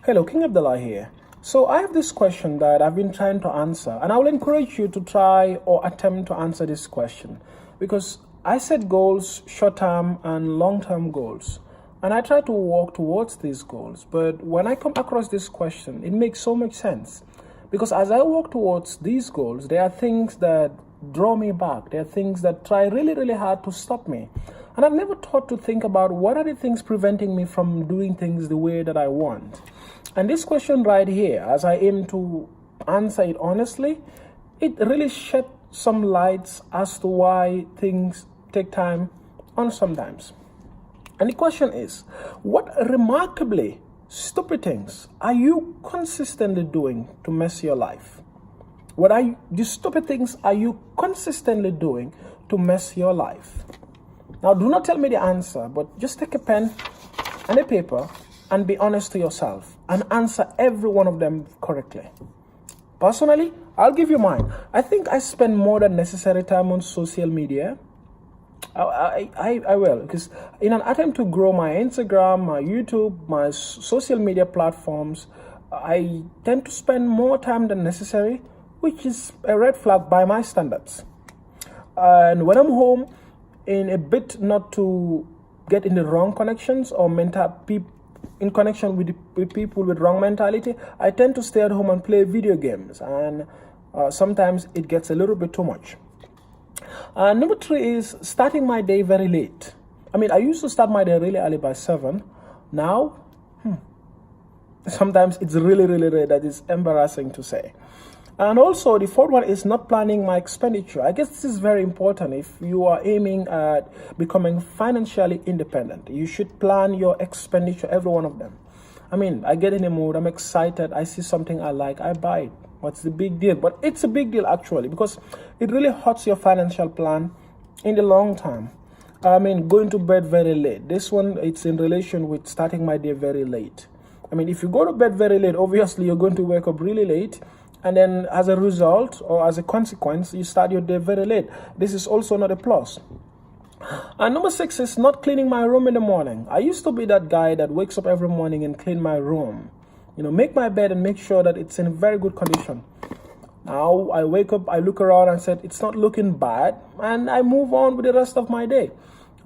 Hello, King Abdullah here. So I have this question that I've been trying to answer, and I will encourage you to try or attempt to answer this question because I set goals, short-term and long-term goals, and I try to work towards these goals. But when I come across this question, it makes so much sense because as I work towards these goals, there are things that draw me back. There are things that try really, really hard to stop me. And I've never thought to think about what are the things preventing me from doing things the way that I want. And this question right here, as I aim to answer it honestly, it really shed some lights as to why things take time on sometimes. And the question is, what remarkably stupid things are you consistently doing to mess your life? What are the stupid things are you consistently doing to mess your life? Now, do not tell me the answer, but just take a pen and a paper and be honest to yourself and answer every one of them correctly. Personally, I'll give you mine. I think I spend more than necessary time on social media. I will, because in an attempt to grow my Instagram, my YouTube, my social media platforms, I tend to spend more time than necessary, which is a red flag by my standards. And when I'm home, in a bit not to get in the wrong connections or in connection with people with wrong mentality, I tend to stay at home and play video games, and sometimes it gets a little bit too much. Number 3 is starting my day very late. I used to start my day really early by 7. Now, sometimes it's really, really late. That is embarrassing to say. And also, the 4th one is not planning my expenditure. I guess this is very important. If you are aiming at becoming financially independent, you should plan your expenditure, every one of them. I get in a mood, I'm excited, I see something I like, I buy it. What's the big deal? But it's a big deal actually, because it really hurts your financial plan in the long term. Going to bed very late. This one, it's in relation with starting my day very late. If you go to bed very late, obviously you're going to wake up really late. And then as a result or as a consequence, you start your day very late. This is also not a plus. And number 6 is not cleaning my room in the morning. I used to be that guy that wakes up every morning and clean my room. Make my bed and make sure that it's in very good condition. Now I wake up, I look around and said, it's not looking bad. And I move on with the rest of my day.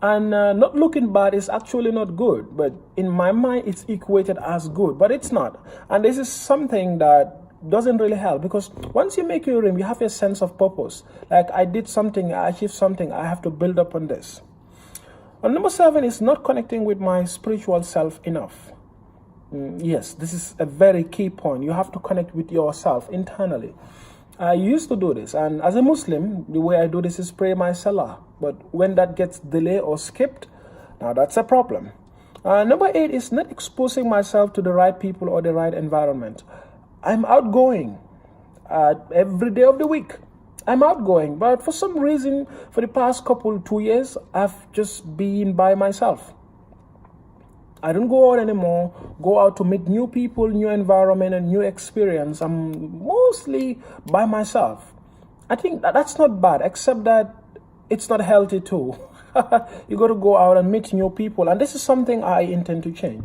And not looking bad is actually not good. But in my mind, it's equated as good. But it's not. And this is something that doesn't really help, because once you make your room, you have a sense of purpose. Like, I did something, I achieved something, I have to build up on this. And number 7 is not connecting with my spiritual self enough. Yes, this is a very key point. You have to connect with yourself internally. I used to do this, and as a Muslim, the way I do this is pray my salah. But when that gets delayed or skipped, now that's a problem. Number 8 is not exposing myself to the right people or the right environment. I'm outgoing every day of the week. I'm outgoing, but for some reason, for the past 2 years, I've just been by myself. I don't go out anymore, go out to meet new people, new environment, and new experience. I'm mostly by myself. I think that's not bad, except that it's not healthy too. You got to go out and meet new people, and this is something I intend to change.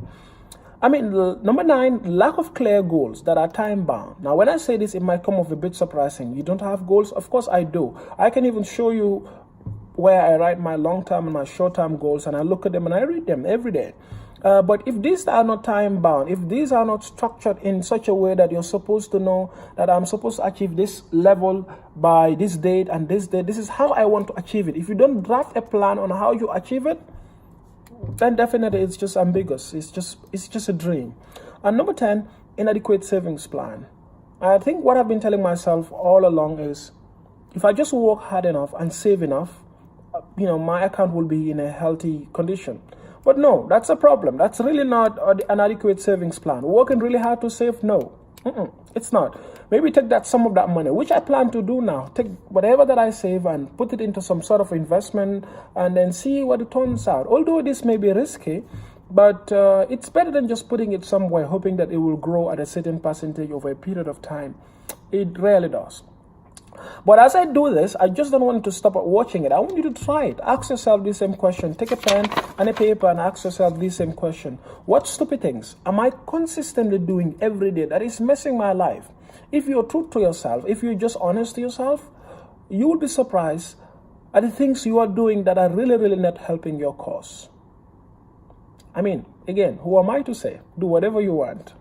Number 9, lack of clear goals that are time bound. Now, when I say this, it might come off a bit surprising. You don't have goals? Of course I do. I can even show you where I write my long-term and my short-term goals, and I look at them and I read them every day. But if these are not time bound, if these are not structured in such a way that you're supposed to know that I'm supposed to achieve this level by this date and this date, this is how I want to achieve it. If you don't draft a plan on how you achieve it, then definitely it's just ambiguous. It's just a dream. And number 10, inadequate savings plan. I think what I've been telling myself all along is, if I just work hard enough and save enough, my account will be in a healthy condition. But no, that's a problem. That's really not an adequate savings plan. Working really hard to save? No, it's not. Maybe take some of that money, which I plan to do now. Take whatever that I save and put it into some sort of investment and then see what it turns out. Although this may be risky, but it's better than just putting it somewhere, hoping that it will grow at a certain percentage over a period of time. It rarely does. But as I do this, I just don't want you to stop at watching it. I want you to try it. Ask yourself the same question. Take a pen and a paper and ask yourself the same question. What stupid things am I consistently doing every day that is messing my life? If you're true to yourself, if you're just honest to yourself, you will be surprised at the things you are doing that are really, really not helping your cause. I mean, again, who am I to say? Do whatever you want.